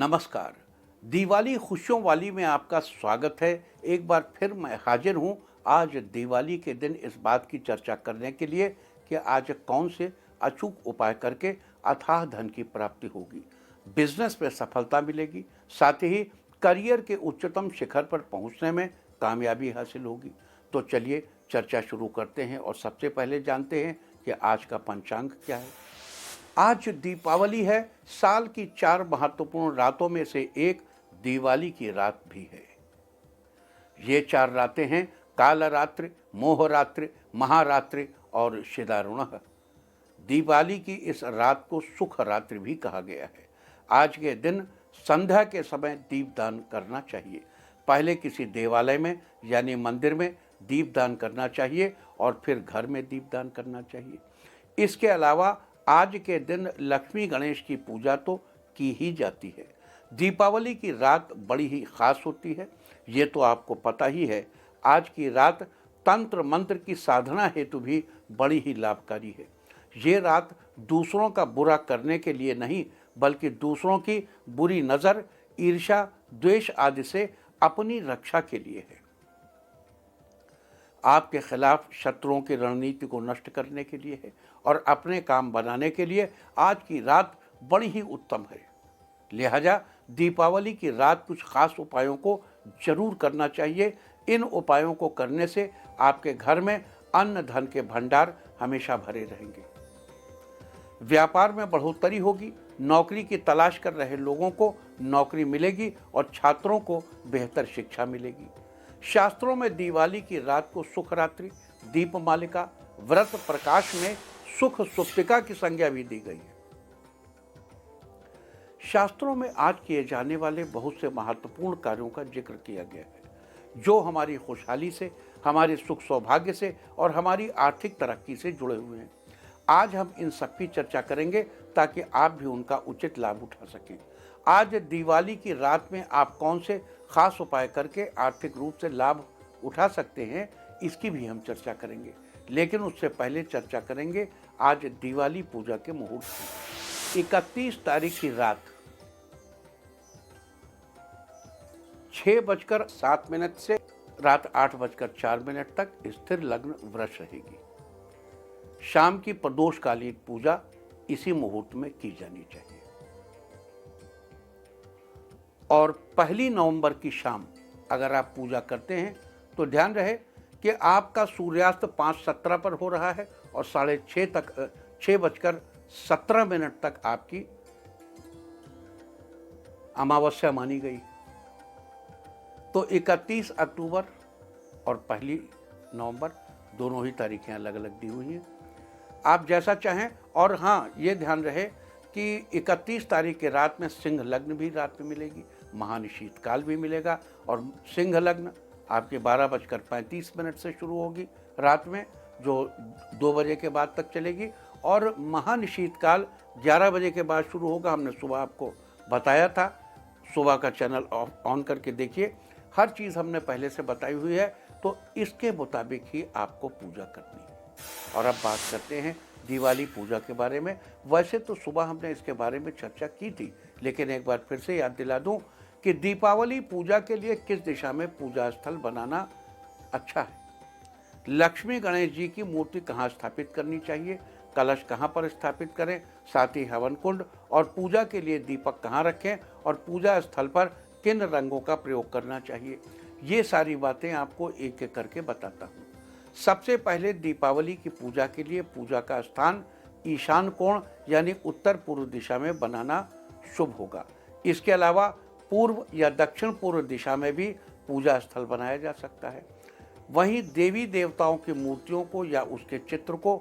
नमस्कार। दिवाली खुशियों वाली में आपका स्वागत है। एक बार फिर मैं हाजिर हूँ आज दिवाली के दिन इस बात की चर्चा करने के लिए कि आज कौन से अचूक उपाय करके अथाह धन की प्राप्ति होगी, बिजनेस में सफलता मिलेगी, साथ ही करियर के उच्चतम शिखर पर पहुँचने में कामयाबी हासिल होगी। तो चलिए चर्चा शुरू करते हैं और सबसे पहले जानते हैं कि आज का पंचांग क्या है। आज दीपावली है। साल की 4 महत्वपूर्ण रातों में से एक दिवाली की रात भी है। ये 4 रातें हैं कालरात्रि, मोहरात्रि, महारात्रि और शिदारुणः। दिवाली की इस रात को सुख रात्रि भी कहा गया है। आज के दिन संध्या के समय दीपदान करना चाहिए। पहले किसी देवालय में यानी मंदिर में दीपदान करना चाहिए और फिर घर में दीपदान करना चाहिए। इसके अलावा आज के दिन लक्ष्मी गणेश की पूजा तो की ही जाती है। दीपावली की रात बड़ी ही खास होती है, ये तो आपको पता ही है। आज की रात तंत्र मंत्र की साधना हेतु भी बड़ी ही लाभकारी है। ये रात दूसरों का बुरा करने के लिए नहीं, बल्कि दूसरों की बुरी नज़र, ईर्ष्या, द्वेष आदि से अपनी रक्षा के लिए है। आपके खिलाफ शत्रुओं की रणनीति को नष्ट करने के लिए है और अपने काम बनाने के लिए आज की रात बड़ी ही उत्तम है। लिहाजा दीपावली की रात कुछ खास उपायों को जरूर करना चाहिए। इन उपायों को करने से आपके घर में अन्न धन के भंडार हमेशा भरे रहेंगे। व्यापार में बढ़ोतरी होगी। नौकरी की तलाश कर रहे लोगों को नौकरी मिलेगी और छात्रों को बेहतर शिक्षा मिलेगी। शास्त्रों में दिवाली की रात को सुख रात्रि, दीपमालिका, व्रत प्रकाश में सुख सुप्तिका की संज्ञा भी दी गई है। शास्त्रों में आज किए जाने वाले बहुत से महत्वपूर्ण कार्यों का जिक्र किया गया है, जो हमारी खुशहाली से, हमारे सुख सौभाग्य से और हमारी आर्थिक तरक्की से जुड़े हुए हैं। आज हम इन सब की चर्चा करेंगे ताकि आप भी उनका उचित लाभ उठा सकें। आज दिवाली की रात में आप कौन से खास उपाय करके आर्थिक रूप से लाभ उठा सकते हैं, इसकी भी हम चर्चा करेंगे। लेकिन उससे पहले चर्चा करेंगे आज दिवाली पूजा के मुहूर्त की। 31 तारीख की रात 6:07 से रात 8:04 तक स्थिर लग्न वृष रहेगी। शाम की प्रदोषकालीन पूजा इसी मुहूर्त में की जानी चाहिए। और 1 नवंबर की शाम अगर आप पूजा करते हैं तो ध्यान रहे कि आपका सूर्यास्त 5:17 पर हो रहा है और 6:17 तक आपकी अमावस्या मानी गई। तो 31 अक्टूबर और 1 नवंबर दोनों ही तारीखें अलग अलग दी हुई हैं। आप जैसा चाहें। और हाँ, ये ध्यान रहे कि 31 तारीख के रात में सिंह लग्न भी रात में मिलेगी, महान शीतकाल भी मिलेगा। और सिंह लग्न आपके 12:35 से शुरू होगी रात में, जो 2 बजे के बाद तक चलेगी। और महान शीतकाल 11 बजे के बाद शुरू होगा। हमने सुबह आपको बताया था, सुबह का चैनल ऑन करके देखिए, हर चीज़ हमने पहले से बताई हुई है। तो इसके मुताबिक ही आपको पूजा करनी है। और अब बात करते हैं दिवाली पूजा के बारे में। वैसे तो सुबह हमने इसके बारे में चर्चा की थी, लेकिन एक बार फिर से याद दिला दूं कि दीपावली पूजा के लिए किस दिशा में पूजा स्थल बनाना अच्छा है। लक्ष्मी गणेश जी की मूर्ति कहाँ स्थापित करनी चाहिए, कलश कहाँ पर स्थापित करें, साथ ही हवन कुंड और पूजा के लिए दीपक कहाँ रखें और पूजा स्थल पर किन रंगों का प्रयोग करना चाहिए, ये सारी बातें आपको एक एक करके बताता हूँ। सबसे पहले दीपावली की पूजा के लिए पूजा का स्थान ईशान कोण यानी उत्तर पूर्व दिशा में बनाना शुभ होगा। इसके अलावा पूर्व या दक्षिण पूर्व दिशा में भी पूजा स्थल बनाया जा सकता है। वहीं देवी देवताओं की मूर्तियों को या उसके चित्र को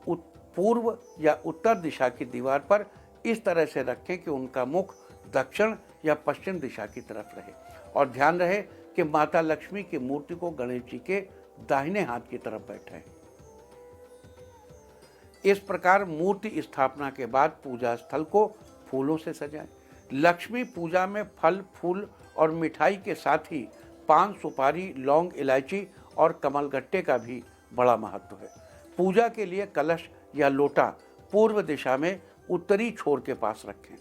पूर्व या उत्तर दिशा की दीवार पर इस तरह से रखें कि उनका मुख दक्षिण या पश्चिम दिशा की तरफ रहे। और ध्यान रहे कि माता लक्ष्मी की मूर्ति को गणेश जी के दाहिने हाथ की तरफ बैठाएं। इस प्रकार मूर्ति स्थापना के बाद पूजा स्थल को फूलों से सजाएं। लक्ष्मी पूजा में फल, फूल और मिठाई के साथ ही पान, सुपारी, लौंग, इलायची और कमलगट्टे का भी बड़ा महत्व है। पूजा के लिए कलश या लोटा पूर्व दिशा में उत्तरी छोर के पास रखें।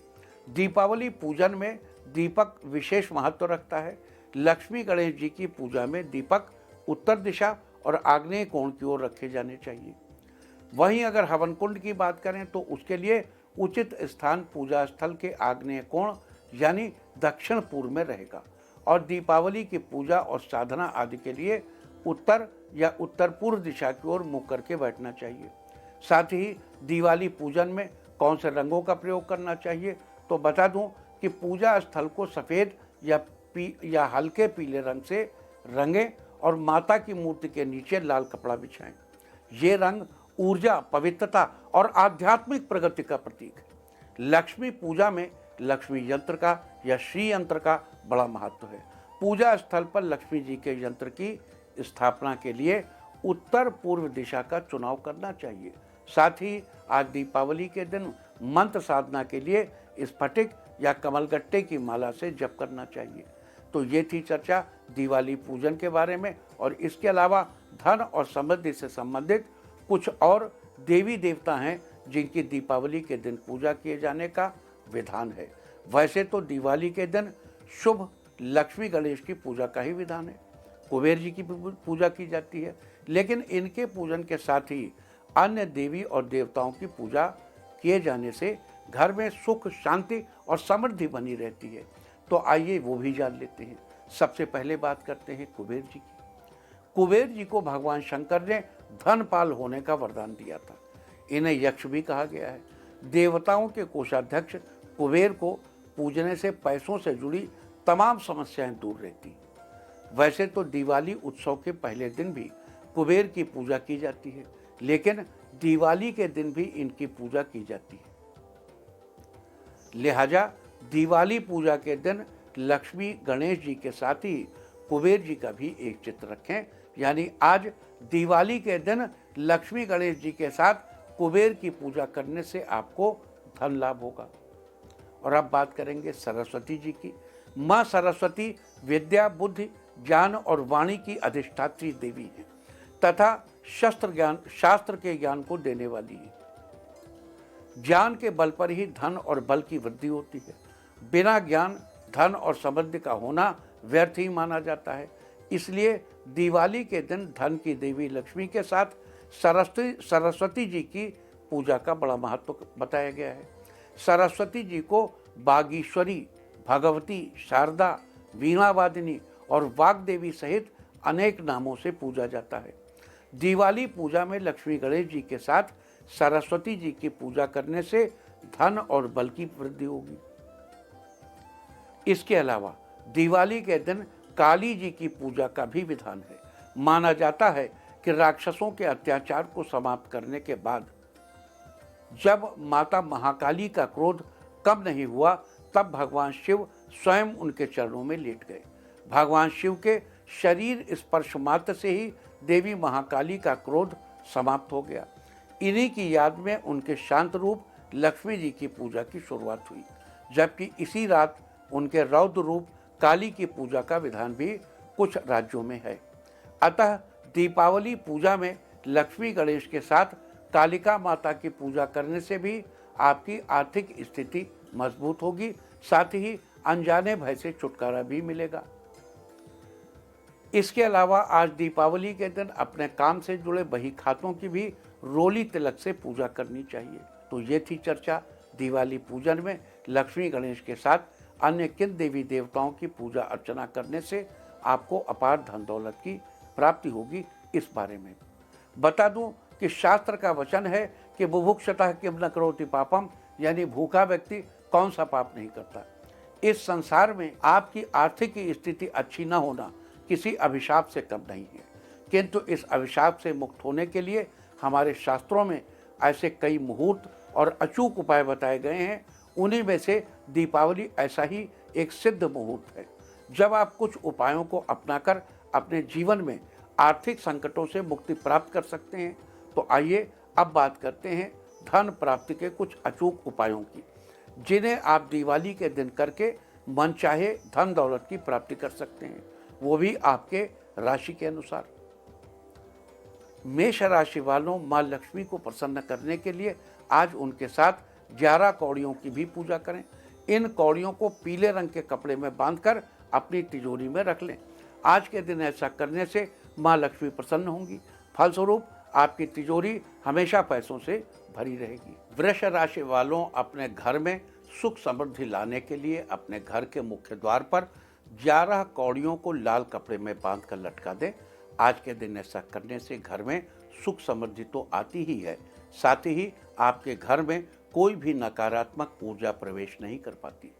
दीपावली पूजन में दीपक विशेष महत्व रखता है। लक्ष्मी गणेश जी की पूजा में दीपक उत्तर दिशा और आग्नेय कोण की ओर रखे जाने चाहिए। वहीं अगर हवन कुंड की बात करें तो उसके लिए उचित स्थान पूजा स्थल के आग्नेय कोण यानी दक्षिण पूर्व में रहेगा और दीपावली की पूजा और साधना आदि के लिए उत्तर या उत्तर पूर्व दिशा की ओर मुख करके बैठना चाहिए। साथ ही दिवाली पूजन में कौन से रंगों का प्रयोग करना चाहिए तो बता दूं कि पूजा स्थल को सफ़ेद या हल्के पीले रंग से रंगें और माता की मूर्ति के नीचे लाल कपड़ा बिछाएं। ये रंग ऊर्जा, पवित्रता और आध्यात्मिक प्रगति का प्रतीक है। लक्ष्मी पूजा में लक्ष्मी यंत्र का या श्री यंत्र का बड़ा महत्व है। पूजा स्थल पर लक्ष्मी जी के यंत्र की स्थापना के लिए उत्तर पूर्व दिशा का चुनाव करना चाहिए। साथ ही आज दीपावली के दिन मंत्र साधना के लिए स्फटिक या कमलगट्टे की माला से जप करना चाहिए। तो ये थी चर्चा दिवाली पूजन के बारे में और इसके अलावा धन और समृद्धि से संबंधित कुछ और देवी देवता हैं जिनकी दीपावली के दिन पूजा किए जाने का विधान है। वैसे तो दिवाली के दिन शुभ लक्ष्मी गणेश की पूजा का ही विधान है, कुबेर जी की पूजा की जाती है, लेकिन इनके पूजन के साथ ही अन्य देवी और देवताओं की पूजा किए जाने से घर में सुख, शांति और समृद्धि बनी रहती है। तो आइए वो भी जान लेते हैं। सबसे पहले बात करते हैं कुबेर जी की। कुबेर जी को भगवान शंकर ने धनपाल होने का वरदान दिया था। इन्हें यक्ष भी कहा गया है। देवताओं के कोषाध्यक्ष कुबेर को पूजने से पैसों से जुड़ी तमाम समस्याएं दूर रहती। वैसे तो दिवाली उत्सव के पहले दिन भी कुबेर की पूजा की जाती है, लेकिन दिवाली के दिन भी इनकी पूजा की जाती है। लिहाजा दिवाली पूजा के दिन लक्ष्मी गणेश जी के साथ ही कुबेर जी का भी एक चित्र रखें, यानी आज दिवाली के दिन लक्ष्मी गणेश जी के साथ कुबेर की पूजा करने से आपको धन लाभ होगा। और अब बात करेंगे सरस्वती जी की। माँ सरस्वती विद्या, बुद्धि, ज्ञान और वाणी की अधिष्ठात्री देवी है तथा शास्त्र के ज्ञान को देने वाली है। ज्ञान के बल पर ही धन और बल की वृद्धि होती है। बिना ज्ञान, धन और समृद्धि का होना व्यर्थ ही माना जाता है। इसलिए दिवाली के दिन धन की देवी लक्ष्मी के साथ सरस्वती जी की पूजा का बड़ा महत्व बताया गया है। सरस्वती जी को बागीश्वरी, भगवती, शारदा, वीणावादिनी और वाग्देवी सहित अनेक नामों से पूजा जाता है। दिवाली पूजा में लक्ष्मी गणेश जी के साथ सरस्वती जी की पूजा करने से धन और बल की वृद्धि होगी। इसके अलावा दिवाली के दिन काली जी की पूजा का भी विधान है। माना जाता है कि राक्षसों के अत्याचार को समाप्त करने के बाद जब माता महाकाली का क्रोध कम नहीं हुआ, तब भगवान शिव स्वयं उनके चरणों में लेट गए। भगवान शिव के शरीर स्पर्श मात्र से ही देवी महाकाली का क्रोध समाप्त हो गया। इन्हीं की याद में उनके शांत रूप लक्ष्मी जी की पूजा की शुरुआत हुई, जबकि इसी रात उनके रौद्र रूप काली की पूजा का विधान भी कुछ राज्यों में है। अतः दीपावली पूजा में लक्ष्मी गणेश के साथ कालिका माता की पूजा करने से भी आपकी आर्थिक स्थिति मजबूत होगी, साथ ही अनजाने भय से छुटकारा भी मिलेगा। इसके अलावा आज दीपावली के दिन अपने काम से जुड़े बही खातों की भी रोली तिलक से पूजा करनी चाहिए। तो ये थी चर्चा दिवाली पूजन में लक्ष्मी गणेश के साथ अन्य किन देवी देवताओं की पूजा अर्चना करने से आपको अपार धन दौलत की प्राप्ति होगी, इस बारे में बता दूं कि शास्त्र का वचन है कि बुभुक्षतः किम न करोति पापम, यानी भूखा व्यक्ति कौन सा पाप नहीं करता। इस संसार में आपकी आर्थिक स्थिति अच्छी न होना किसी अभिशाप से कम नहीं है, किंतु इस अभिशाप से मुक्त होने के लिए हमारे शास्त्रों में ऐसे कई मुहूर्त और अचूक उपाय बताए गए हैं। उन्हीं में से दीपावली ऐसा ही एक सिद्ध मुहूर्त है, जब आप कुछ उपायों को अपनाकर अपने जीवन में आर्थिक संकटों से मुक्ति प्राप्त कर सकते हैं। तो आइए अब बात करते हैं धन प्राप्ति के कुछ अचूक उपायों की, जिन्हें आप दिवाली के दिन करके मनचाहे धन दौलत की प्राप्ति कर सकते हैं, वो भी आपके राशि के अनुसार। मेष राशि वालों, माँ लक्ष्मी को प्रसन्न करने के लिए आज उनके साथ 11 कौड़ियों की भी पूजा करें। इन कौड़ियों को पीले रंग के कपड़े में बांधकर अपनी तिजोरी में रख लें। आज के दिन ऐसा करने से माँ लक्ष्मी प्रसन्न होंगी। फलस्वरूप आपकी तिजोरी हमेशा पैसों से भरी रहेगी। वृष राशि वालों, अपने घर में सुख समृद्धि लाने के लिए अपने घर के मुख्य द्वार पर 11 कौड़ियों को लाल कपड़े में बांधकर लटका दें। आज के दिन ऐसा करने से घर में सुख समृद्धि तो आती ही है, साथ ही आपके घर में कोई भी नकारात्मक ऊर्जा प्रवेश नहीं कर पाती।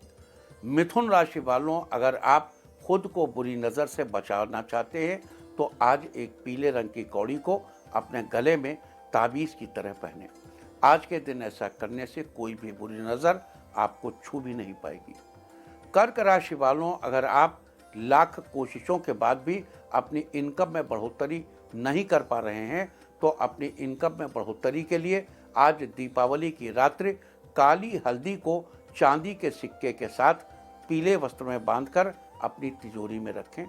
मिथुन राशि वालों, अगर आप खुद को बुरी नज़र से बचाना चाहते हैं तो आज एक पीले रंग की कौड़ी को अपने गले में ताबीज़ की तरह पहने। आज के दिन ऐसा करने से कोई भी बुरी नज़र आपको छू भी नहीं पाएगी। कर्क राशि वालों, अगर आप लाख कोशिशों के बाद भी अपनी इनकम में बढ़ोतरी नहीं कर पा रहे हैं तो अपनी इनकम में बढ़ोतरी के लिए आज दीपावली की रात्रि काली हल्दी को चांदी के सिक्के के साथ पीले वस्त्र में बांधकर अपनी तिजोरी में रखें।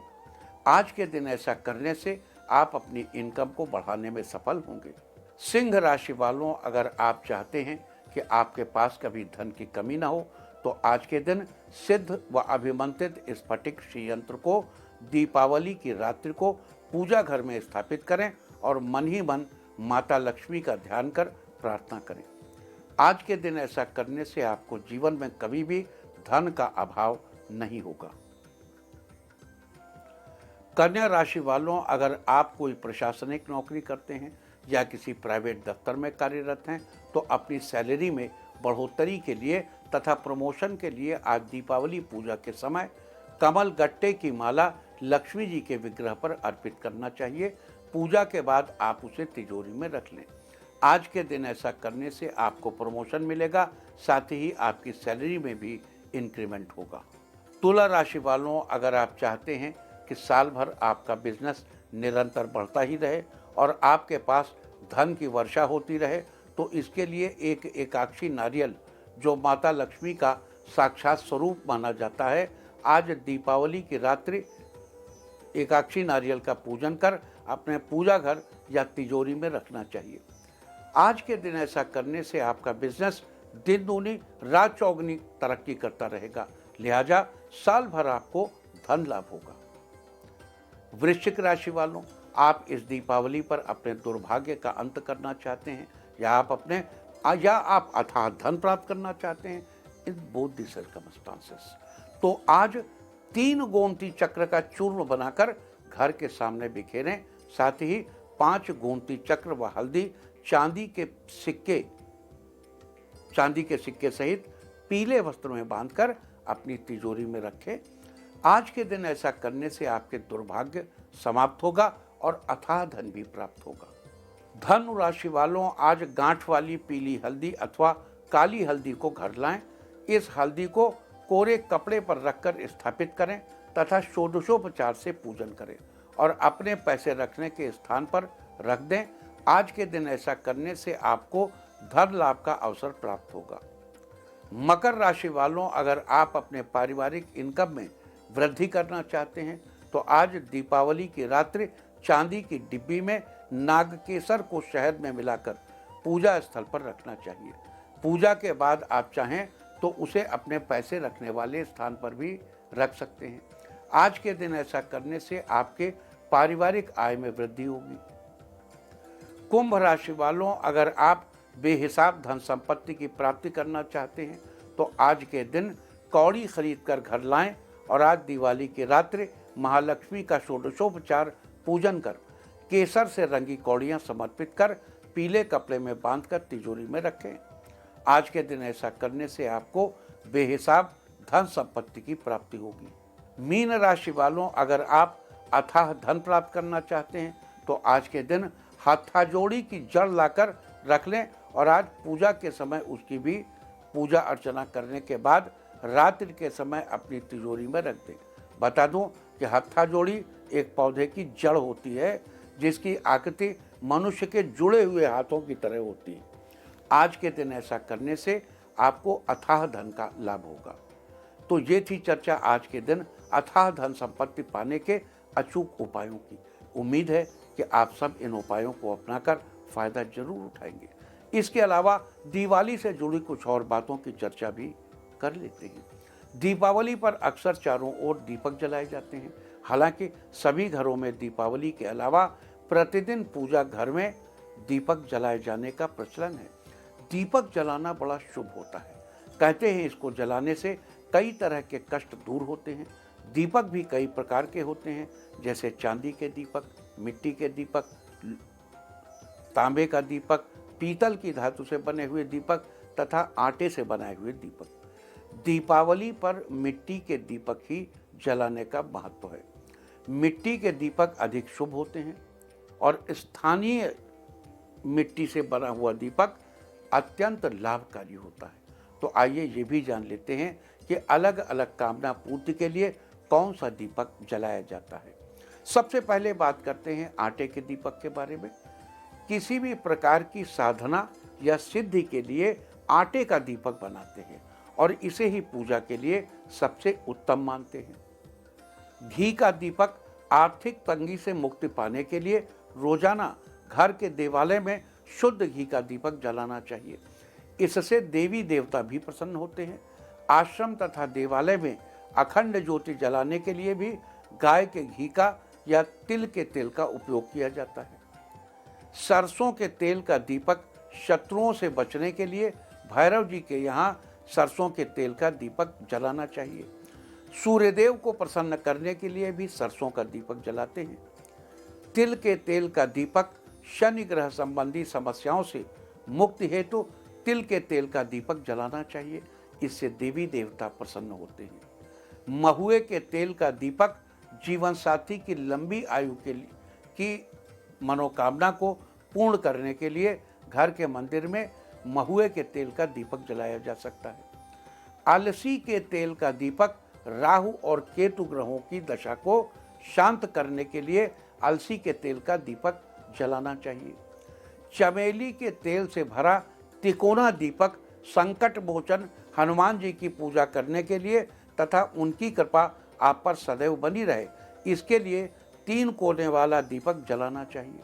आज के दिन ऐसा करने से आप अपनी इनकम को बढ़ाने में सफल होंगे। सिंह राशि वालों, अगर आप चाहते हैं कि आपके पास कभी धन की कमी ना हो तो आज के दिन सिद्ध व अभिमंत्रित स्फटिक श्री यंत्र को दीपावली की रात्रि को पूजा घर में स्थापित करें और मन ही मन माता लक्ष्मी का ध्यान कर प्रार्थना करें। आज के दिन ऐसा करने से आपको जीवन में कभी भी धन का अभाव नहीं होगा। कन्या राशि वालों, अगर आप कोई प्रशासनिक नौकरी करते हैं या किसी प्राइवेट दफ्तर में कार्यरत हैं तो अपनी सैलरी में बढ़ोतरी के लिए तथा प्रमोशन के लिए आज दीपावली पूजा के समय कमल गट्टे की माला लक्ष्मी जी के विग्रह पर अर्पित करना चाहिए। पूजा के बाद आप उसे तिजोरी में रख लें। आज के दिन ऐसा करने से आपको प्रमोशन मिलेगा, साथ ही आपकी सैलरी में भी इंक्रीमेंट होगा। तुला राशि वालों, अगर आप चाहते हैं कि साल भर आपका बिजनेस निरंतर बढ़ता ही रहे और आपके पास धन की वर्षा होती रहे तो इसके लिए एक एकाक्षी नारियल, जो माता लक्ष्मी का साक्षात स्वरूप माना जाता है, आज दीपावली की रात्रि एकाक्षी नारियल का पूजन कर अपने पूजा घर या तिजोरी में रखना चाहिए। आज के दिन ऐसा करने से आपका बिजनेस दिन दूनी रात चौगुनी तरक्की करता रहेगा, लिहाजा साल भर आपको धन लाभ होगा। वृश्चिक राशि वालों, आप इस दीपावली पर अपने दुर्भाग्य का अंत करना चाहते हैं या आप अथाह धन प्राप्त करना चाहते हैं इन बोथ दी सर्कमस्टांसेस, तो आज 3 गोमती चक्र का चूर्ण बनाकर घर के सामने बिखेरें। साथ ही 5 गोमती चक्र व हल्दी चांदी के सिक्के सहित पीले वस्त्र में बांधकर अपनी तिजोरी में रखें। आज के दिन ऐसा करने से आपके दुर्भाग्य समाप्त होगा और अथाह धन भी प्राप्त होगा। धनु राशि वालों, आज गांठ वाली पीली हल्दी अथवा काली हल्दी को घर लाएं। इस हल्दी को कोरे कपड़े पर रखकर स्थापित करें तथा षोडशोपचार से पूजन करें और अपने पैसे रखने के स्थान पर रख दें। आज के दिन ऐसा करने से आपको धन लाभ का अवसर प्राप्त होगा। मकर राशि वालों, अगर आप अपने पारिवारिक इनकम में वृद्धि करना चाहते हैं तो आज दीपावली की रात्रि चांदी की डिब्बी में नागकेसर को शहद में मिलाकर पूजा स्थल पर रखना चाहिए। पूजा के बाद आप चाहें तो उसे अपने पैसे रखने वाले स्थान पर भी रख सकते हैं। आज के दिन ऐसा करने से आपके पारिवारिक आय में वृद्धि होगी। कुंभ राशि वालों, अगर आप बेहिसाब धन संपत्ति की प्राप्ति करना चाहते हैं तो आज के दिन कौड़ी खरीद कर घर लाएं और आज दिवाली की रात्रि महालक्ष्मी का षोडशोपचार पूजन कर केसर से रंगी कौड़ियाँ समर्पित कर पीले कपड़े में बांधकर तिजोरी में रखें। आज के दिन ऐसा करने से आपको बेहिसाब धन संपत्ति की प्राप्ति होगी। मीन राशि वालों, अगर आप अथाह धन प्राप्त करना चाहते हैं तो आज के दिन हाथाजोड़ी की जड़ लाकर रख लें और आज पूजा के समय उसकी भी पूजा अर्चना करने के बाद रात्रि के समय अपनी तिजोरी में रख दें। बता दूं कि हाथाजोड़ी एक पौधे की जड़ होती है जिसकी आकृति मनुष्य के जुड़े हुए हाथों की तरह होती है। आज के दिन ऐसा करने से आपको अथाह धन का लाभ होगा। तो ये थी चर्चा आज के दिन अथाह धन संपत्ति पाने के अचूक उपायों की। उम्मीद है कि आप सब इन उपायों को अपनाकर फायदा जरूर उठाएंगे। इसके अलावा दिवाली से जुड़ी कुछ और बातों की चर्चा भी कर लेते हैं। दीपावली पर अक्सर चारों ओर दीपक जलाए जाते हैं। हालांकि सभी घरों में दीपावली के अलावा प्रतिदिन पूजा घर में दीपक जलाए जाने का प्रचलन है। दीपक जलाना बड़ा शुभ होता है। कहते हैं इसको जलाने से कई तरह के कष्ट दूर होते हैं। दीपक भी कई प्रकार के होते हैं, जैसे चांदी के दीपक, मिट्टी के दीपक, तांबे का दीपक, पीतल की धातु से बने हुए दीपक तथा आटे से बनाए हुए दीपक। दीपावली पर मिट्टी के दीपक ही जलाने का महत्व है। मिट्टी के दीपक अधिक शुभ होते हैं और स्थानीय मिट्टी से बना हुआ दीपक अत्यंत लाभकारी होता है। तो आइए ये भी जान लेते हैं कि अलग अलग कामना पूर्ति के लिए कौन सा दीपक जलाया जाता है। सबसे पहले बात करते हैं आटे के दीपक के बारे में। किसी भी प्रकार की साधना या सिद्धि के लिए आटे का दीपक बनाते हैं और इसे ही पूजा के लिए सबसे उत्तम मानते हैं। घी का दीपक आर्थिक तंगी से मुक्ति पाने के लिए रोजाना घर के देवालय में शुद्ध घी का दीपक जलाना चाहिए। इससे देवी देवता भी प्रसन्न होते हैं। आश्रम तथा देवालय में अखंड ज्योति जलाने के लिए भी गाय के घी का या तिल के तेल का उपयोग किया जाता है। सरसों के तेल का दीपक शत्रुओं से बचने के लिए भैरव जी के यहाँ सरसों के तेल का दीपक जलाना चाहिए। सूर्यदेव को प्रसन्न करने के लिए भी सरसों का दीपक जलाते हैं। तिल के तेल का दीपक शनि ग्रह संबंधी समस्याओं से मुक्ति हेतु तिल के तेल का दीपक जलाना चाहिए। इससे देवी देवता प्रसन्न होते हैं। महुए के तेल का दीपक जीवन साथी की लंबी आयु की मनोकामना को पूर्ण करने के लिए घर के मंदिर में महुए के तेल का दीपक जलाया जा सकता है। अलसी के तेल का दीपक राहु और केतु ग्रहों की दशा को शांत करने के लिए अलसी के तेल का दीपक जलाना चाहिए। चमेली के तेल से भरा तिकोना दीपक संकट मोचन हनुमान जी की पूजा करने के लिए तथा उनकी कृपा आप पर सदैव बनी रहे, इसके लिए 3 कोने वाला दीपक जलाना चाहिए।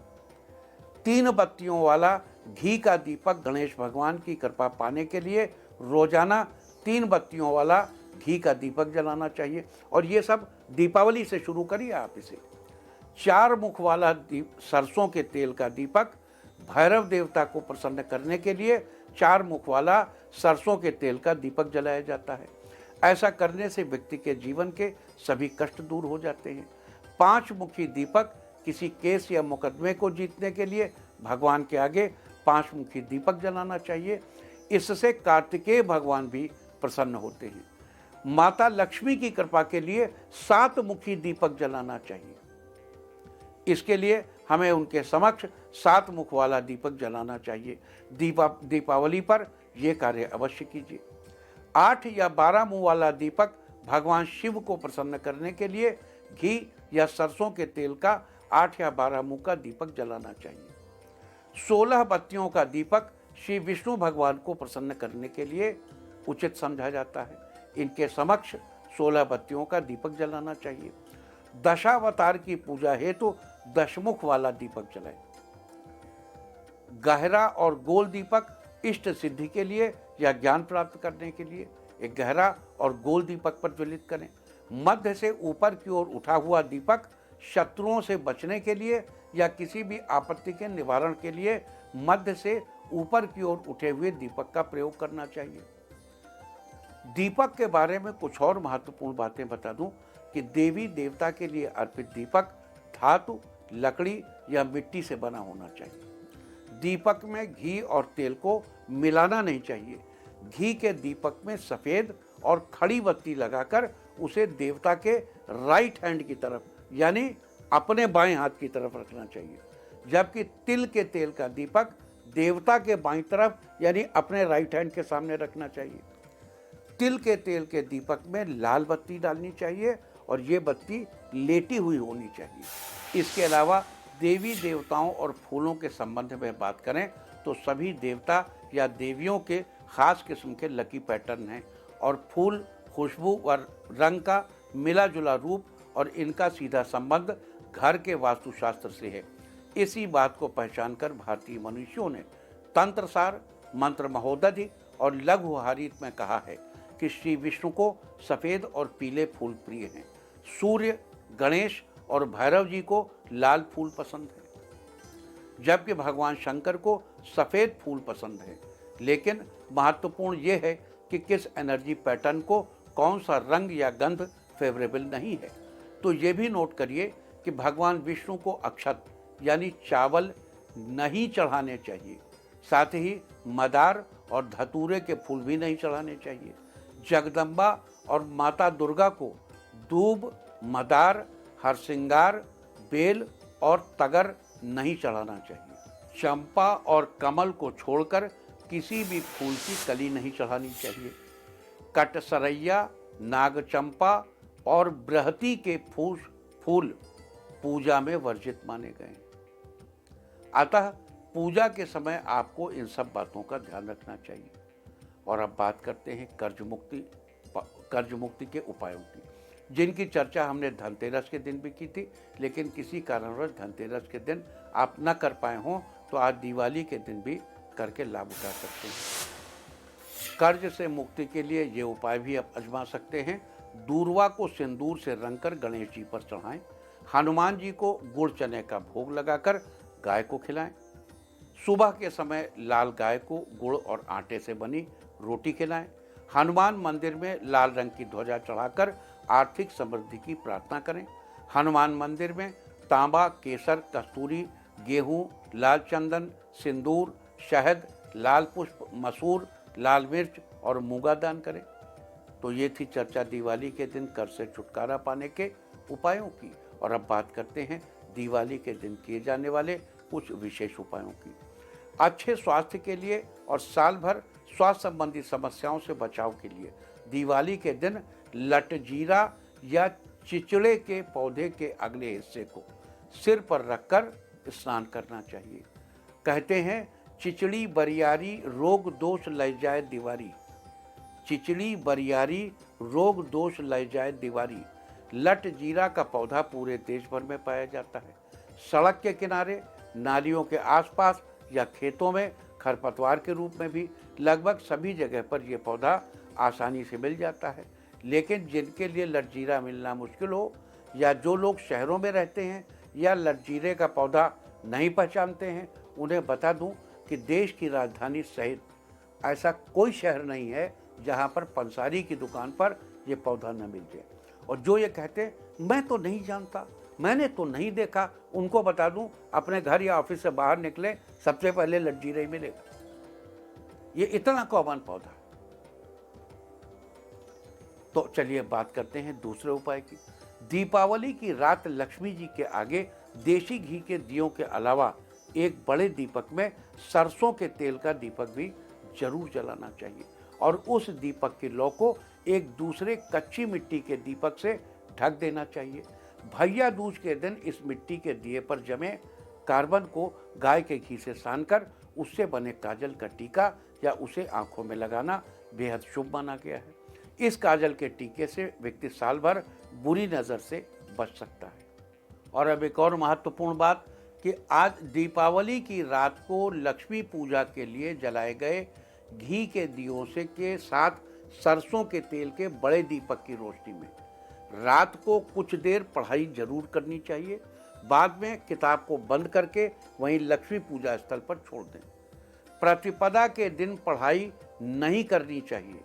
3 बत्तियों वाला घी का दीपक गणेश भगवान की कृपा पाने के लिए रोजाना 3 बत्तियों वाला घी का दीपक जलाना चाहिए। और ये सब दीपावली से शुरू करिए आप इसे। 4 मुख वाला सरसों के तेल का दीपक भैरव देवता को प्रसन्न करने के लिए 4 मुख वाला सरसों के तेल का दीपक जलाया जाता है। ऐसा करने से व्यक्ति के जीवन के सभी कष्ट दूर हो जाते हैं। 5 मुखी दीपक किसी केस या मुकदमे को जीतने के लिए भगवान के आगे 5 मुखी दीपक जलाना चाहिए। इससे कार्तिकेय भगवान भी प्रसन्न होते हैं। माता लक्ष्मी की कृपा के लिए 7 मुखी दीपक जलाना चाहिए। इसके लिए हमें उनके समक्ष 7 मुख वाला दीपक जलाना चाहिए। दीपावली पर यह कार्य अवश्य कीजिए। 8 या 12 मुंह वाला दीपक भगवान शिव को प्रसन्न करने के लिए घी या सरसों के तेल का 8 या 12 मुंह का दीपक जलाना चाहिए। 16 बत्तियों का दीपक श्री विष्णु भगवान को प्रसन्न करने के लिए उचित समझा जाता है। इनके समक्ष 16 बत्तियों का दीपक जलाना चाहिए। दशावतार की पूजा हेतु दशमुख वाला दीपक जलाएं। गहरा और गोल दीपक इष्ट सिद्धि के लिए या ज्ञान प्राप्त करने के लिए एक गहरा और गोल दीपक पर ज्वलित करें। मध्य से ऊपर की ओर उठा हुआ दीपक शत्रुओं से बचने के लिए या किसी भी आपत्ति के निवारण के लिए मध्य से ऊपर की ओर उठे हुए दीपक का प्रयोग करना चाहिए। दीपक के बारे में कुछ और महत्वपूर्ण बातें बता दूं कि देवी देवता के लिए अर्पित दीपक धातु, लकड़ी या मिट्टी से बना होना चाहिए। दीपक में घी और तेल को मिलाना नहीं चाहिए। घी के दीपक में सफ़ेद और खड़ी बत्ती लगाकर उसे देवता के राइट हैंड की तरफ यानी अपने बाएं हाथ की तरफ रखना चाहिए, जबकि तिल के तेल का दीपक देवता के बाईं तरफ यानी अपने राइट हैंड के सामने रखना चाहिए। तिल के तेल के दीपक में लाल बत्ती डालनी चाहिए और ये बत्ती लेटी हुई होनी चाहिए। इसके अलावा देवी देवताओं और फूलों के संबंध में बात करें तो सभी देवता या देवियों के खास किस्म के लकी पैटर्न हैं और फूल, खुशबू और रंग का मिला जुला रूप और इनका सीधा संबंध घर के वास्तुशास्त्र से है। इसी बात को पहचान कर भारतीय मनुष्यों ने तंत्रसार, मंत्र महोदधि और लघु हारीत में कहा है कि श्री विष्णु को सफ़ेद और पीले फूल प्रिय हैं। सूर्य, गणेश और भैरव जी को लाल फूल पसंद है, जबकि भगवान शंकर को सफ़ेद फूल पसंद है। लेकिन महत्वपूर्ण ये है कि किस एनर्जी पैटर्न को कौन सा रंग या गंध फेवरेबल नहीं है। तो ये भी नोट करिए कि भगवान विष्णु को अक्षत यानी चावल नहीं चढ़ाने चाहिए। साथ ही मदार और धतूरे के फूल भी नहीं चढ़ाने चाहिए। जगदम्बा और माता दुर्गा को दूब, मदार, हरसिंगार, बेल और तगर नहीं चढ़ाना चाहिए। चंपा और कमल को छोड़कर किसी भी फूल की कली नहीं चढ़ानी चाहिए। कटसरैया, नागचंपा और बृहति के फूल पूजा में वर्जित माने गए। अतः पूजा के समय आपको इन सब बातों का ध्यान रखना चाहिए। और अब बात करते हैं कर्ज मुक्ति के उपायों की, जिनकी चर्चा हमने धनतेरस के दिन भी की थी, लेकिन किसी कारणवश धनतेरस के दिन आप न कर पाए हों तो आज दिवाली के दिन भी करके लाभ उठा सकते हैं। कर्ज से मुक्ति के लिए ये उपाय भी आप आजमा सकते हैं। दूर्वा को सिंदूर से रंगकर गणेश जी पर चढ़ाएं। हनुमान जी को गुड़ चने का भोग लगाकर गाय को खिलाएं। सुबह के समय लाल गाय को गुड़ और आटे से बनी रोटी खिलाएं। हनुमान मंदिर में लाल रंग की ध्वजा चढ़ाकर आर्थिक समृद्धि की प्रार्थना करें। हनुमान मंदिर में तांबा, केसर, कस्तूरी, गेहूं, लाल चंदन, सिंदूर, शहद, लाल पुष्प, मसूर, लाल मिर्च और मूंगा दान करें। तो ये थी चर्चा दिवाली के दिन कर्ज से छुटकारा पाने के उपायों की। और अब बात करते हैं दिवाली के दिन किए जाने वाले कुछ विशेष उपायों की। अच्छे स्वास्थ्य के लिए और साल भर स्वास्थ्य संबंधी समस्याओं से बचाव के लिए दिवाली के दिन लटजीरा या चिचड़े के पौधे के अगले हिस्से को सिर पर रखकर स्नान करना चाहिए। कहते हैं चिचड़ी बरियारी रोग दोष लय जाए दीवारी। चिचड़ी बरियारी रोग दोष लय जाए दीवारी। लट जीरा का पौधा पूरे देश भर में पाया जाता है। सड़क के किनारे, नालियों के आसपास या खेतों में खरपतवार के रूप में भी लगभग सभी जगह पर यह पौधा आसानी से मिल जाता है। लेकिन जिनके लिए लटजीरा मिलना मुश्किल हो या जो लोग शहरों में रहते हैं या लटजीरे का पौधा नहीं पहचानते हैं, उन्हें बता दूं कि देश की राजधानी सहित ऐसा कोई शहर नहीं है जहां पर पंसारी की दुकान पर यह पौधा न मिल जाए। और जो ये कहते मैं तो नहीं जानता, मैंने तो नहीं देखा, उनको बता दूं अपने घर या ऑफिस से बाहर निकले सबसे पहले लटजीरा ही मिलेगा। ये इतना कॉमन पौधा है। तो चलिए बात करते हैं दूसरे उपाय की। दीपावली की रात लक्ष्मी जी के आगे देसी घी के दियों के अलावा एक बड़े दीपक में सरसों के तेल का दीपक भी जरूर जलाना चाहिए और उस दीपक की लौ को एक दूसरे कच्ची मिट्टी के दीपक से ढक देना चाहिए। भैया दूज के दिन इस मिट्टी के दिए पर जमे कार्बन को गाय के घी से सानकर उससे बने काजल का टीका या उसे आंखों में लगाना बेहद शुभ माना गया है। इस काजल के टीके से व्यक्ति साल भर बुरी नज़र से बच सकता है। और अब एक और महत्वपूर्ण बात कि आज दीपावली की रात को लक्ष्मी पूजा के लिए जलाए गए घी के दियों से के साथ सरसों के तेल के बड़े दीपक की रोशनी में रात को कुछ देर पढ़ाई जरूर करनी चाहिए। बाद में किताब को बंद करके वहीं लक्ष्मी पूजा स्थल पर छोड़ दें। प्रतिपदा के दिन पढ़ाई नहीं करनी चाहिए।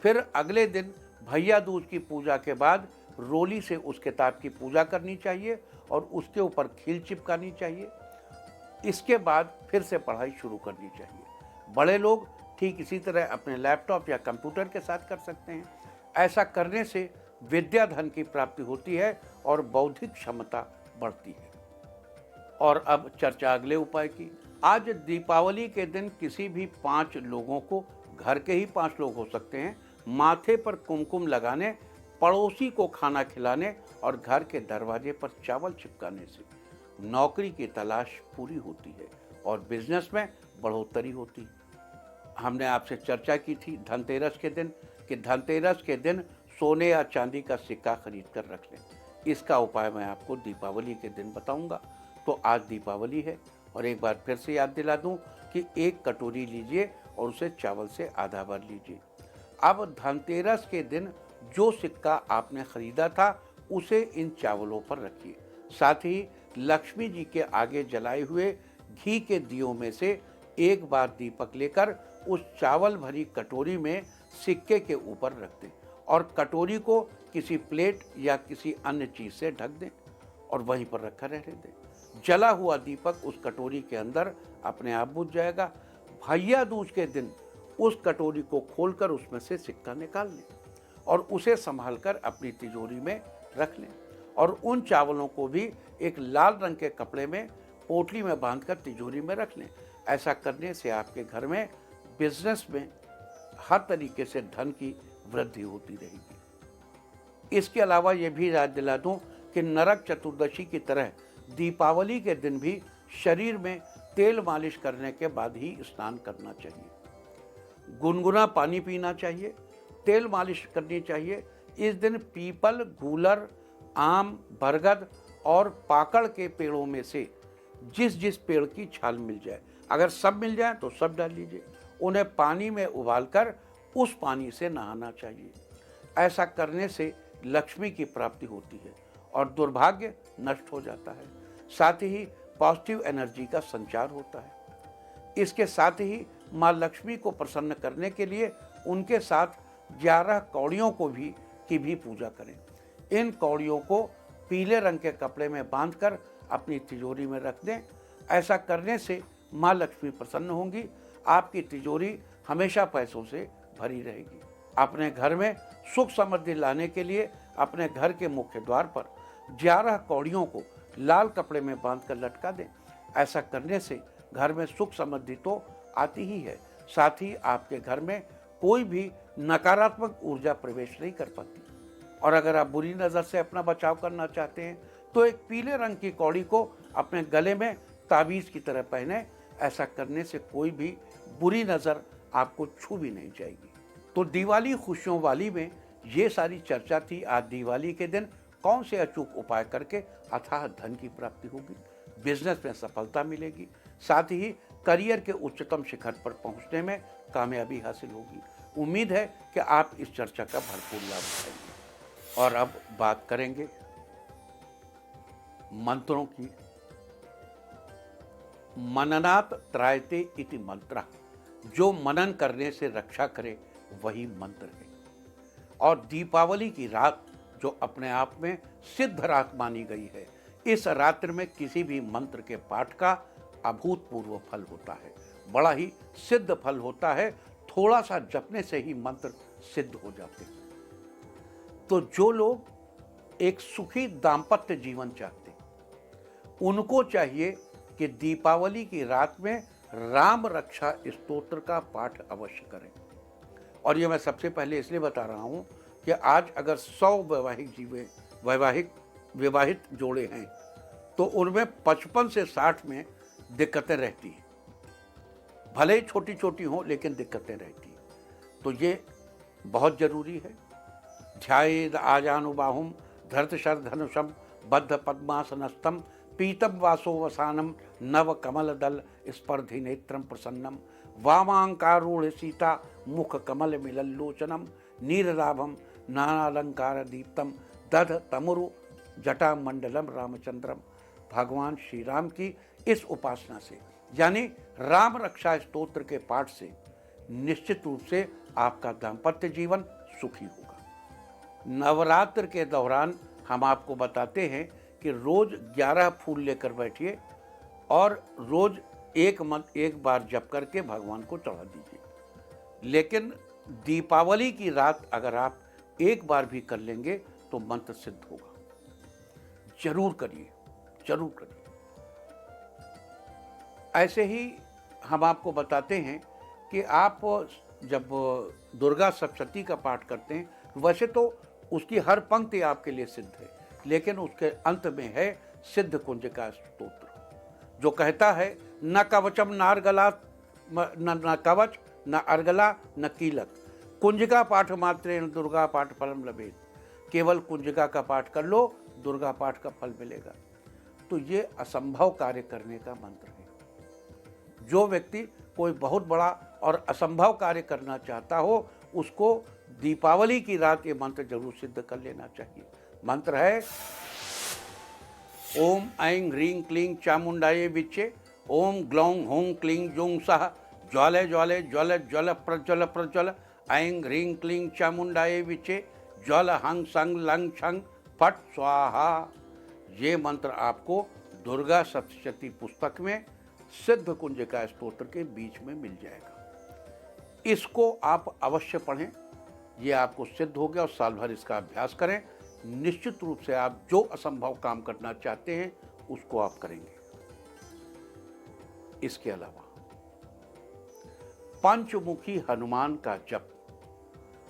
फिर अगले दिन भैया दूज की पूजा के बाद रोली से उस किताब की पूजा करनी चाहिए और उसके ऊपर खील चिपकानी चाहिए। इसके बाद फिर से पढ़ाई शुरू करनी चाहिए। बड़े लोग ठीक इसी तरह अपने लैपटॉप या कंप्यूटर के साथ कर सकते हैं। ऐसा करने से विद्या धन की प्राप्ति होती है और बौद्धिक क्षमता बढ़ती है। और अब चर्चा अगले उपाय की। आज दीपावली के दिन किसी भी 5 लोगों को, घर के ही 5 लोग हो सकते हैं, माथे पर कुमकुम लगाने, पड़ोसी को खाना खिलाने और घर के दरवाजे पर चावल चिपकाने से नौकरी की तलाश पूरी होती है और बिजनेस में बढ़ोतरी होती है। हमने आपसे चर्चा की थी धनतेरस के दिन कि धनतेरस के दिन सोने या चांदी का सिक्का खरीद कर रख लें। इसका उपाय मैं आपको दीपावली के दिन बताऊंगा। तो आज दीपावली है और एक बार फिर से याद दिला दूं कि 1 कटोरी लीजिए और उसे चावल से आधा भर लीजिए। अब धनतेरस के दिन जो सिक्का आपने खरीदा था उसे इन चावलों पर रखिए। साथ ही लक्ष्मी जी के आगे जलाए हुए घी के दियों में से एक बार दीपक लेकर उस चावल भरी कटोरी में सिक्के के ऊपर रख दें और कटोरी को किसी प्लेट या किसी अन्य चीज से ढक दें और वहीं पर रखा रहने दें। जला हुआ दीपक उस कटोरी के अंदर अपने आप बुझ जाएगा। भैया दूज के दिन उस कटोरी को खोलकर उसमें से सिक्का निकाल लें और उसे संभाल कर अपनी तिजोरी में रख लें और उन चावलों को भी एक लाल रंग के कपड़े में पोटली में बांधकर तिजोरी में रख लें। ऐसा करने से आपके घर में बिजनेस में हर तरीके से धन की वृद्धि होती रहेगी। इसके अलावा ये भी याद दिला दूं कि नरक चतुर्दशी की तरह दीपावली के दिन भी शरीर में तेल मालिश करने के बाद ही स्नान करना चाहिए। गुनगुना पानी पीना चाहिए, तेल मालिश करनी चाहिए। इस दिन पीपल, गूलर, आम, बरगद और पाकड़ के पेड़ों में से जिस जिस पेड़ की छाल मिल जाए, अगर सब मिल जाए तो सब डाल लीजिए। उन्हें पानी में उबालकर उस पानी से नहाना चाहिए। ऐसा करने से लक्ष्मी की प्राप्ति होती है और दुर्भाग्य नष्ट हो जाता है। साथ ही पॉजिटिव एनर्जी का संचार होता है। इसके साथ ही माँ लक्ष्मी को प्रसन्न करने के लिए उनके साथ 11 कौड़ियों की भी पूजा करें। इन कौड़ियों को पीले रंग के कपड़े में बांधकर अपनी तिजोरी में रख दें। ऐसा करने से माँ लक्ष्मी प्रसन्न होंगी, आपकी तिजोरी हमेशा पैसों से भरी रहेगी। अपने घर में सुख समृद्धि लाने के लिए अपने घर के मुख्य द्वार पर 11 कौड़ियों को लाल कपड़े में बांधकर लटका दें। ऐसा करने से घर में सुख समृद्धि तो आती ही है, साथ ही आपके घर में कोई भी नकारात्मक ऊर्जा प्रवेश नहीं कर पाती। और अगर आप बुरी नज़र से अपना बचाव करना चाहते हैं तो एक पीले रंग की कौड़ी को अपने गले में ताबीज़ की तरह पहने। ऐसा करने से कोई भी बुरी नज़र आपको छू भी नहीं जाएगी। तो दिवाली खुशियों वाली में ये सारी चर्चा थी। आज दिवाली के दिन कौन से अचूक उपाय करके अथाह धन की प्राप्ति होगी, बिजनेस में सफलता मिलेगी, साथ ही करियर के उच्चतम शिखर पर पहुंचने में कामयाबी हासिल होगी। उम्मीद है कि आप इस चर्चा का भरपूर लाभ उठाएंगे। और अब बात करेंगे मंत्रों की। मननात् त्रायते इति मंत्र, जो मनन करने से रक्षा करे वही मंत्र है। और दीपावली की रात जो अपने आप में सिद्ध रात मानी गई है, इस रात्रि में किसी भी मंत्र के पाठ का अभूतपूर्व फल होता है, बड़ा ही सिद्ध फल होता है। थोड़ा सा जपने से ही मंत्र सिद्ध हो जाते हैं। तो जो लोग एक सुखी दाम्पत्य जीवन चाहते हैं, उनको चाहिए कि दीपावली की रात में राम रक्षा स्तोत्र का पाठ अवश्य करें। और ये मैं सबसे पहले इसलिए बता रहा हूँ कि आज अगर 100 विवाहित जोड़े हैं तो उनमें 55 से 60 में दिक्कतें रहती हैं, भले ही छोटी छोटी हों लेकिन दिक्कतें रहती हैं। तो ये बहुत ज़रूरी है। ध्यायेद आजानुबाहुम धृतशरधनुषम बद्ध पद्मासनस्थम पीतम वासो वसानम नव कमल दल स्पर्धि नेत्रम प्रसन्नम वामांकारूढ़ सीता मुख कमल मिलल्लोचनम नीरदाभम नानालंकार दीप्तम दध तमुरु जटा मंडलम रामचंद्रम। भगवान श्री राम की इस उपासना से यानी राम रक्षा स्तोत्र के पाठ से निश्चित रूप से आपका दाम्पत्य जीवन सुखी होगा। नवरात्र के दौरान हम आपको बताते हैं कि रोज 11 फूल लेकर बैठिए और रोज एक बार जप करके भगवान को चढ़ा दीजिए। लेकिन दीपावली की रात अगर आप एक बार भी कर लेंगे तो मंत्र सिद्ध होगा। जरूर करिए, जरूर करिए। ऐसे ही हम आपको बताते हैं कि आप जब दुर्गा सप्तशती का पाठ करते हैं, वैसे तो उसकी हर पंक्ति आपके लिए सिद्ध है, लेकिन उसके अंत में है सिद्ध कुंजिका स्तोत्र, जो कहता है न कवचम नार्गला न कवच न अर्गला न कीलक कुंजिका पाठ मात्रेण दुर्गा पाठ फलम लभेत। केवल कुंजिका का पाठ कर लो, दुर्गा पाठ का फल मिलेगा। तो ये असंभव कार्य करने का मंत्र है। जो व्यक्ति कोई बहुत बड़ा और असंभव कार्य करना चाहता हो, उसको दीपावली की रात ये मंत्र जरूर सिद्ध कर लेना चाहिए। मंत्र है ओम ऐं ह्रीं क्लीं चामुंडाये विच्चे, ओम ग्लौं हूं क्लीं जूं सः, ज्वाले ज्वाले ज्वल ज्वल प्रज्वल प्रज्वल, ऐं ह्रीं क्लीं चामुंडाये विच्चे, ज्वल हंग संग लंग छंग फट स्वाहा। ये मंत्र आपको दुर्गा सप्तशती पुस्तक में सिद्ध कुंजिका स्तोत्र के बीच में मिल जाएगा। इसको आप अवश्य पढ़ें, ये आपको सिद्ध हो गया और साल भर इसका अभ्यास करें। निश्चित रूप से आप जो असंभव काम करना चाहते हैं उसको आप करेंगे। इसके अलावा पंचमुखी हनुमान का जप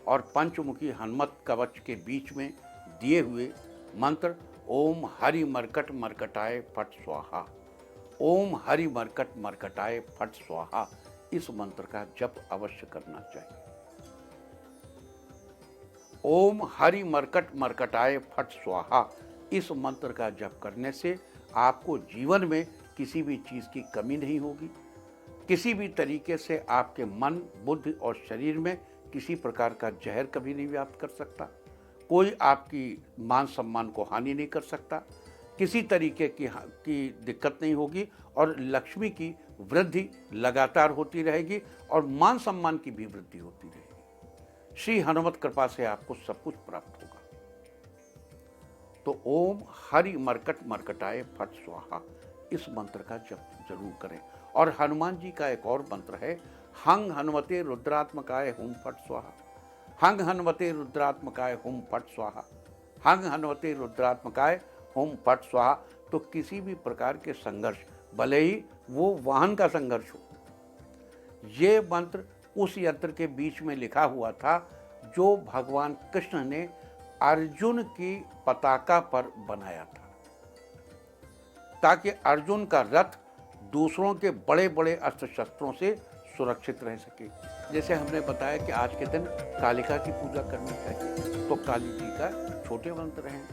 और पंचमुखी हनुमत कवच के बीच में दिए हुए मंत्र ओम हरि मरकट मरकटाय फट स्वाहा, ओम हरि मरकट मरकटाय फट स्वाहा, इस मंत्र का जप अवश्य करना चाहिए। ओम हरि मरकट मरकटाय फट स्वाहा, इस मंत्र का जप करने से आपको जीवन में किसी भी चीज़ की कमी नहीं होगी। किसी भी तरीके से आपके मन, बुद्धि और शरीर में किसी प्रकार का जहर कभी नहीं व्याप्त कर सकता। कोई आपकी मान सम्मान को हानि नहीं कर सकता। किसी तरीके की दिक्कत नहीं होगी और लक्ष्मी की वृद्धि लगातार होती रहेगी और मान सम्मान की भी वृद्धि होती रहेगी। श्री हनुमत कृपा से आपको सब कुछ प्राप्त होगा। तो ओम हरि मरकट मरकटाय फट स्वाहा, इस मंत्र का जप जरूर करें। और हनुमान जी का एक और मंत्र है हंग हनुमते रुद्रात्मकाय हुम फट स्वाहा, हंग हनुमते रुद्रात्मकाय हुम फट स्वाहा, हंग हनुमते रुद्रात्मकाय हुम फट स्वाहा। तो किसी भी प्रकार के संघर्ष, भले ही वो वाहन का संघर्ष हो, ये मंत्र उस यंत्र के बीच में लिखा हुआ था जो भगवान कृष्ण ने अर्जुन की पताका पर बनाया था, ताकि अर्जुन का रथ दूसरों के बड़े बड़े अस्त्र शस्त्रों से सुरक्षित रह सके। जैसे हमने बताया कि आज के दिन कालिका की पूजा करनी चाहिए, तो काली जी का छोटे मंत्र हैं